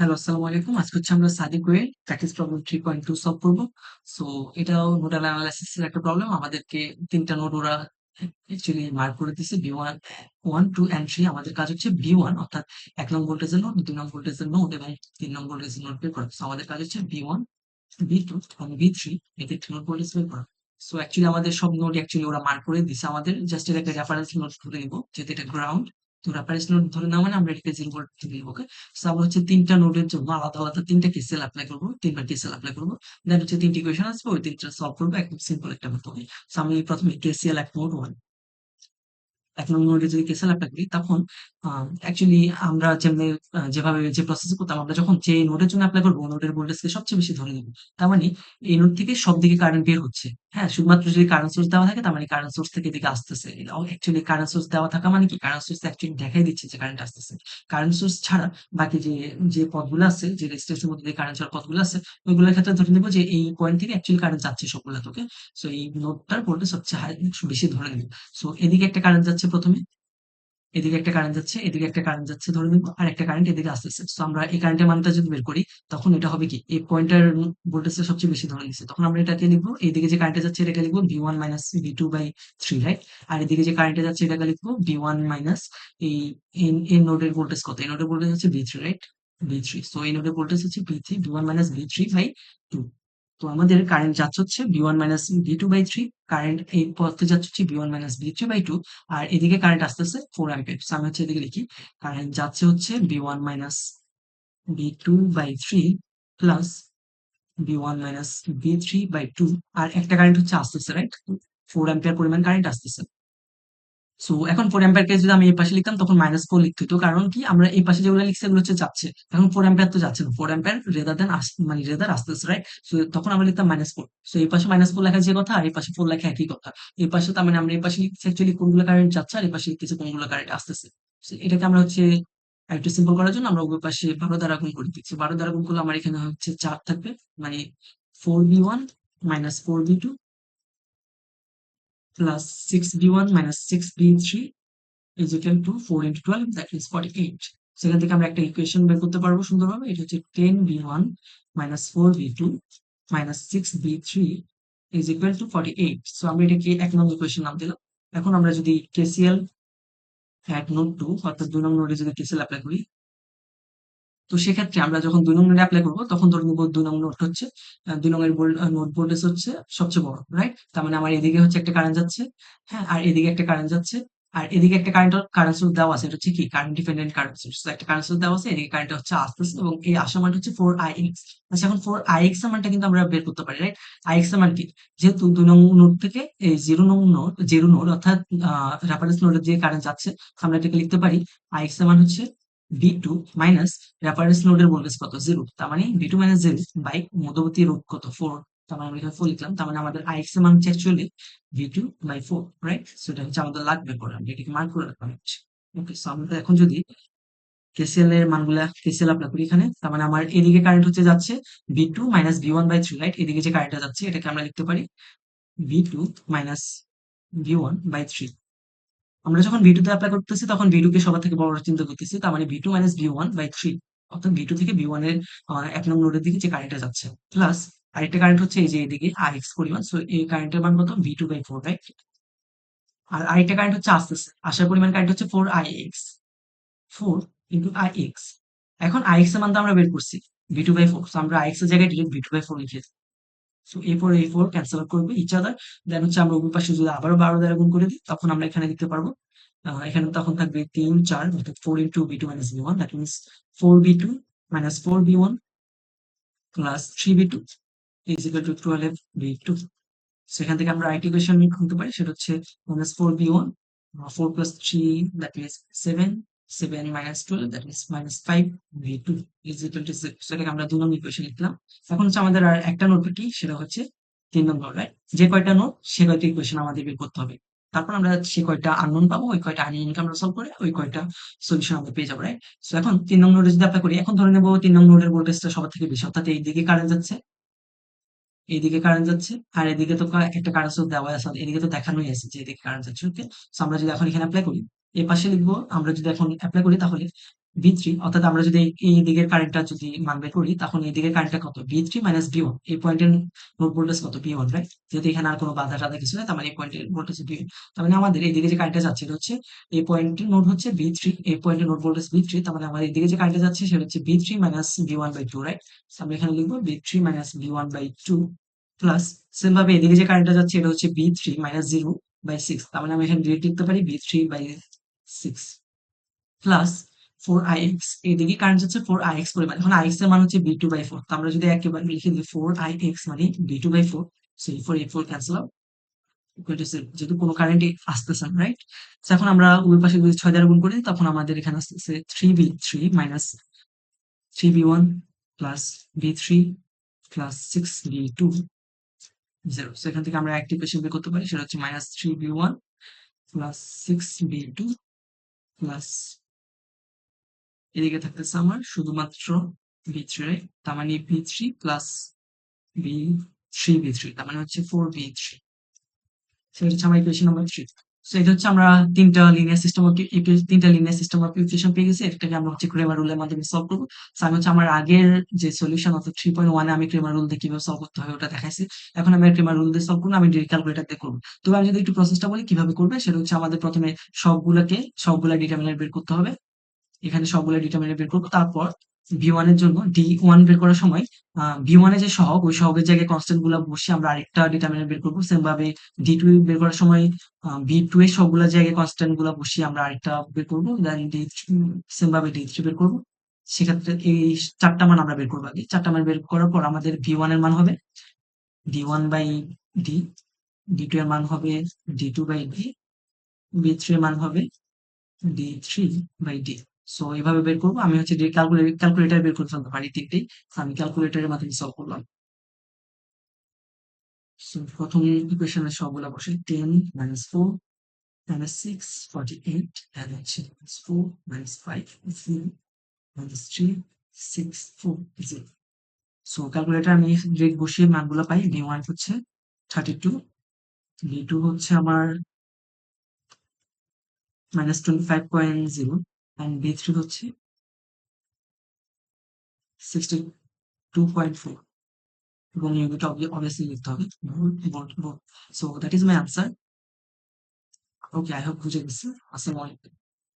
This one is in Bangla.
হ্যালো, আসসালামু আলাইকুম। আজকে হচ্ছে আমরা Sadiku way practice problem 3.2 solve করব। সো এটাও নোডাল অ্যানালাইসিস এর একটা প্রবলেম। আমাদেরকে ৩ টা নোড ওরা অ্যাকচুয়ালি মার্ক করে দিছে B1, 1, 2 অ্যান্ড 3। আমাদের কাজ হচ্ছে B1 অর্থাৎ ১ নং ভোল্টেজের নোড, ২ নং ভোল্টেজের নোড এবং ৩ নং ভোল্টেজের নোড বের করা। সো আমাদের কাজ হচ্ছে B1, B2 এবং B3 এই ৩ টি নোড ভোল্টেজ বের করা। সো অ্যাকচুয়ালি আমাদের সব নোড অ্যাকচুয়ালি ওরা মার্ক করে দিছে। আমাদের জাস্ট এটাকে রেফারেন্স নোড ধরে নিব। যেহেতু এটা গ্রাউন্ড, তো রেফারেন্স নোড ধরে নেওয়া মানে আমরা এটাকে 0 ভোল্ট ধরে নিব। ওকে? সো আমরা হচ্ছে ৩ টা নোডের জন্য আলাদা, আলাদা ৩ টা কেসিএল এপ্লাই করব। ৩ বার কেসিএল এপ্লাই করব। দেন হচ্ছে ৩ টি ইকুয়েশন আসবে, ওই ৩ টা সলভ করব। একদম সিম্পল একটা মেথডে। সো আমি প্রথমে কেসিএল এক নোড 1 ১ নং নোডে যদি কেসিএল এপ্লাই করি তখন অ্যাকচুয়ালি আমরা যেভাবে যে প্রসেস করতাম, আমরা যখন যে নোডের জন্য এপ্লাই করব, নোডের ভোল্টেজকে সবচেয়ে বেশি ধরে নিব। তার মানে এই নোড থেকে সব দিকে কারেন্ট বের হচ্ছে। হ্যাঁ? শুধুমাত্র যদি কারেন্ট সোর্স দেওয়া থাকে তার মানে কারেন্ট সোর্স থেকে এদিকে আসতেছে। অ্যাকচুয়ালি কারেন্ট সোর্স দেওয়া থাকা মানে কি? কারেন্ট সোর্স অ্যাকচুয়ালি দেখাই দিচ্ছে যে কারেন্ট আসতেছে। কারেন্ট সোর্স ছাড়া বাকি যে পথগুলো আছে, যে রেজিস্ট্যান্স এর মধ্যে দিয়ে কারেন্ট যাওয়ার পথগুলো আছে, ওইগুলোর ক্ষেত্রে ধরে নিব যে এই পয়েন্ট থেকে অ্যাকচুয়ালি কারেন্ট যাচ্ছে সবগুলাতে। ওকে? সো এই নোডটার ভোল্টেজ সবচেয়ে বেশি ধরে নিব। সো এদিকে একটা কারেন্ট যাচ্ছে প্রথমে, এদিকে একটা কারেন্ট যাচ্ছে, এদিকে একটা কারেন্ট যাচ্ছে ধরে নিব। আর একটা কারেন্ট এদিকে আসতেছে। সো আমরা এই কারেন্টের মানটা যদি বের করি, তখন এটা হবে কি? এই পয়েন্টার ভোল্টেজটা সবচেয়ে বেশি ধরে নিচ্ছে। তখন আমরা এটাকে লিখবো, এইদিকে যে কারেন্টটা যাচ্ছে এটাকে লিখবো V1 মাইনাস V2/3, রাইট? আর এদিকে যে কারেন্টটা যাচ্ছে এটাকে লিখবো V1 মাইনাস এই এই নোডের ভোল্টেজ কত? এই নোডের ভোল্টেজ হচ্ছে V3, রাইট? V3। সো এই নোডের ভোল্টেজ হচ্ছে V3, V1 মাইনাস V3/2। তো আমাদের কারেন্ট যাচ্ছে হচ্ছে V1 মাইনাস V2/3, কারেন্ট এই পথে যাচ্ছে হচ্ছে V1 মাইনাস V3/2, আর এদিকে কারেন্ট আসতেছে 4 অ্যাম্পিয়ার। সো আমি হচ্ছে এদিকে লিখি, কারেন্ট যাচ্ছে হচ্ছে V1 minus V2/3 plus V1 minus V3/2, আর একটা কারেন্ট হচ্ছে আসতেছে, রাইট? 4 অ্যাম্পিয়ার পরিমাণ কারেন্ট আসতেছে। সো এখন 4 অ্যাম্পিয়ার কে যদি আমি এই পাশে লিখতাম তখন -4 লিখতে হতো। কারণ কি? আমরা এই পাশে যেগুলো লিখছি এগুলো হচ্ছে যাচ্ছে। এখন 4 অ্যাম্পিয়ার তো যাচ্ছে না। 4 অ্যাম্পিয়ার রেদার দ্যান মানে রেদার আসতেছে, রাইট? সো তখন আমরা লিখতাম -4। সো এই পাশে -4 লেখা যে কথা, আর এই পাশে 4 লেখা একই কথা। এই পাশে তার মানে আমরা এই পাশে লিখতেছি অ্যাকচুয়ালি কোনগুলো কারেন্ট যাচ্ছে, আর এই পাশে লিখতেছি কোনগুলো কারেন্ট আসতেছে। সো এটাকে আমরা হচ্ছে আরেকটু সিম্পল করার জন্য আমরা উভয় পাশে 12 দ্বারা গুণ করে দিচ্ছি। 12 দ্বারা গুণ করলে আমার এখানে হচ্ছে 4 থাকবে। মানে 4v1 minus 4v2 plus 6v1 minus 6v3 is equal to 4 into 12, that is 48. সেখান থেকে আমরা একটা ইকুয়েশন বের করতে পারবো সুন্দরভাবে। এটা হচ্ছে 10v1 minus 4v2 minus 6v3 is equal to 48. So আমরা এটাকে ১ নং ইকুয়েশন নাম দিলাম। এখন আমরা যদি কেসিএল at node 2 অর্থাৎ ২ নং নোডে যদি কেসিএল এপ্লাই করি, তো সেক্ষেত্রে আমরা যখন ২ নং নোডে এপ্লাই করব তখন ধরে নিব ২ নং নোড হচ্ছে ২ নং এর নোড ভোল্টেজ হচ্ছে সবচেয়ে বড়, রাইট? তার মানে আমার এদিকে হচ্ছে একটা কারেন্ট যাচ্ছে, হ্যাঁ? আর এদিকে একটা কারেন্ট যাচ্ছে। আর এদিকে একটা কারেন্ট সোর্স দেওয়া আছে। এটা হচ্ছে কি? Current dependent current source. তো একটা কারেন্ট সোর্স দেওয়া আছে, এদিকে কারেন্টটা হচ্ছে আসতেছে এবং এই আসার মানটা হচ্ছে 4ix। আচ্ছা, এখন 4ix এর মানটা কিন্তু আমরা বের করতে পারি, রাইট? ix এর মান কি? যেহেতু ২ নং নোড থেকে এই 0 নোড অর্থাৎ রেফারেন্স নোডে যে কারেন্ট যাচ্ছে, আমরা এটাকে লিখতে পারি ix এর মান হচ্ছে V2 মাইনাস রেফারেন্স নোডের ভোল্টেজ কত? 0। তার মানে V2 মাইনাস 0 বাই মধ্যবর্তী রোধ কত? 4। তার মানে আমরা এখানে 4 লিখলাম। তার মানে আমাদের Ix এর মান হচ্ছে অ্যাকচুয়ালি V2/4, রাইট? সো এটা হচ্ছে আমাদের লাগবে পরে। আমরা এটাকে মার্ক করে রাখলাম হচ্ছে। ওকে, সো আমরা এখন যদি KCL এর মানগুলা KCL এপ্লাই করি এখানে, তার মানে আমার এদিকে কারেন্ট হচ্ছে যাচ্ছে V2 মাইনাস V1/3, রাইট? এদিকে যে কারেন্টটা যাচ্ছে এটাকে আমরা লিখতে পারি V2 মাইনাস V1/3। আমরা যখন V2 তে এপ্লাই করতেছি তখন V2 কে সবার থেকে বড় চিন্তা করতেছি। তার মানে V2 মাইনাস V1/3, অর্থাৎ V2 থেকে V1 এর ১ নং নোডের দিকে যে কারেন্টটা যাচ্ছে। প্লাস আরেকটা কারেন্ট হচ্ছে এই যে এদিকে Ix পরিমাণ। সো এই কারেন্টের মান কত? V2/4, right? আর আরেকটা কারেন্ট হচ্ছে আসতেছে। আসার পরিমাণ কারেন্ট হচ্ছে 4ix। 4 into Ix। এখন Ix এর মান তো আমরা বের করছি V2/4। সো আমরা Ix এর জায়গায় ডিরেক্ট V2/4 লিখে দিই। So A4 A4 cancel out করবে ইচ আদার। দেন হচ্ছে আমরা উভয় পাশে যদি আবারও 12 দ্বারা গুণ করে দিই তখন আমরা এখানে লিখতে পারবো, এখানে তখন থাকবে ৩, ৪ অর্থাৎ 4 into V2 minus V1, that means 4V2 minus 4V1 plus 3V2 is equal to 12V2। সেখান থেকে আমরা আরেকটি ইকুয়েশন করতে পারি, সেটা হচ্ছে minus 4V1 4 plus 3, that means 7, 7 minus 12, that means minus 5V2 is equal to 0। সেটাকে আমরা ২ নং ইকুয়েশন লিখলাম। এখন হচ্ছে আমাদের আর একটা নোট বাকি, সেটা হচ্ছে ৩ নং নোট, রাইট? যে কয়টা নোট সে কয়টা ইকুয়েশন আমাদের বের করতে হবে। তারপর আমরা সে কয়টা আননোন পাবো, ওই কয়টা আননোনকে আমরা সলভ করে ওই কয়টা সলিউশন আমরা পেয়ে যাবো, রাইট? সো এখন ৩ নং নোডে যদি এপ্লাই করি, এখন ধরে নেব ৩ নং নোডের ভোল্টেজটা সবার থেকে বেশি, অর্থাৎ এইদিকে কারেন্ট যাচ্ছে, এইদিকে কারেন্ট যাচ্ছে, আর এদিকে তো একটা কারেন্ট সোর্স দেওয়া আছে, এদিকে তো দেখানোই আছে যে এদিকে কারেন্ট যাচ্ছে। ওকে, সো আমরা যদি এখন এখানে অ্যাপ্লাই করি, এই পাশে লিখবো, আমরা যদি এখন অ্যাপ্লাই করি তাহলে V3 অর্থাৎ আমরা যদি এই দিকের কারেন্টটা যদি মান বের করি তখন এই দিকের কারেন্টটা কত V3 মাইনাস V1 এই পয়েন্টের নোড ভোল্টেজ কত V1 রাইট যেহেতু এখানে আর কোনো বাধা টাধা কিছু নেই তার মানে এই পয়েন্টের ভোল্টেজ V1 তার মানে আমাদের এই দিকে যে কারেন্টটা যাচ্ছে এটা হচ্ছে এই পয়েন্টের নোড হচ্ছে V3 এই পয়েন্টের নোড ভোল্টেজ V3 তার মানে আমাদের এই দিকে যে কারেন্টটা যাচ্ছে সেটা হচ্ছে V3 minus V1 by 2 right আমরা এখানে লিখবো V3 minus V1 by 2 plus same ভাবে এদিকে যে কারেন্টটা যাচ্ছে এটা হচ্ছে V3 মাইনাস 0 বাই 6 তার মানে আমি এখানে ডিরেক্ট লিখতে পারি V3 বাই 6 প্লাস 4ix এদিকে কারেন্ট যাচ্ছে 4ix পরিমাণ এখন ix এর মান হচ্ছে b2 বাই 4 তো আমরা যদি একেবারে লিখে দিই 4ix মানে b2 বাই 4 সো এই 4 এই 4 ক্যান্সেল আউট ইকুয়াল টু 0 যেহেতু কোনো কারেন্টই আসতেছে না রাইট সো এখন আমরা উভয় পাশে যদি 6 দ্বারা গুণ করি তখন আমাদের এখানে আসতেছে 3b3 minus 3b1 plus b3 plus 6b2 0 so এখান থেকে আমরা একটি ইকুয়েশন বের করতে পারি সেটা হচ্ছে minus 3b1 plus 6b2 plus এদিকে থাকতেছে আমার শুধুমাত্র v3 তার মানে v3 প্লাস v3 তার মানে হচ্ছে 4v3 সেটা হচ্ছে আমার ইকুয়েশন নাম্বার 3 সো এটা হচ্ছে আমরা তিনটা লিনিয়ার সিস্টেম অফ ইকুয়েশন পেয়ে গেছি এটাকে আমরা হচ্ছে ক্রেমার রুলের মাধ্যমে সলভ করবো সো আমি হচ্ছে আমার আগের যে সলিউশন অর্থাৎ 3.1 এ আমি ক্রেমার রুল দিয়ে কিভাবে সলভ করতে হয় ওটা দেখাইছি এখন আমি ক্রেমার রুল দিয়ে সলভ করবো আমি ডিরেক্ট ক্যালকুলেটর দিয়ে করবো তবে আমি যদি একটু প্রসেসটা বলি কিভাবে করবে সেটা হচ্ছে আমাদের প্রথমে সবগুলা ডিটারমিনেন্ট বের করতে হবে এখানে সবগুলো ডিটারমিনেন্ট বের করবো তারপর ভি1 এর জন্য ডি1 বের করার সময় ভি1 এর যে সহগ ওই সহগের জায়গায় কনস্ট্যান্ট গুলা বসিয়ে আমরা আরেকটা ডিটারমিনেন্ট বের করবো সেম ভাবে ডি2 বের করার সময় ভি2 এর সবগুলা জায়গায় কনস্ট্যান্ট গুলা বসিয়ে আমরা আরেকটা বের করবো দেন ডি3 সেম ভাবে ডি3 বের করবো সেক্ষেত্রে এই চারটা মান আমরা বের করবো আগে চারটা মান বের করার পর আমাদের ভি1 এর মান হবে ডি1 বাই ডি ডি2 এর মান হবে ডি2 বাই ডি ভি3 এর মান হবে ডি3 বাই ডি সো এভাবে বের করবো আমি হচ্ছে ক্যালকুলেটর বের করে ফেলতে পারি তিনটেই আমি ক্যালকুলেটরের মাধ্যমে সলভ করলাম সো প্রথম ইকুয়েশনের সবগুলা বসে 10 মাইনাস 4 মাইনাস 6 48 এন্ড হচ্ছে 4 মাইনাস 5 0 মাইনাস 3 6 4 0 সো ক্যালকুলেটর আমি ডিরেক্ট বসিয়ে মানগুলো পাই v1 হচ্ছে 32 v2 হচ্ছে আমার মাইনাস 25.0 এন্ড v3 হচ্ছে 62.4 এবং ইউনিট obviously লিখতে হবে volt. So that is my answer. Okay, I hope বুঝে গেছে। আসসালামু আলাইকুম।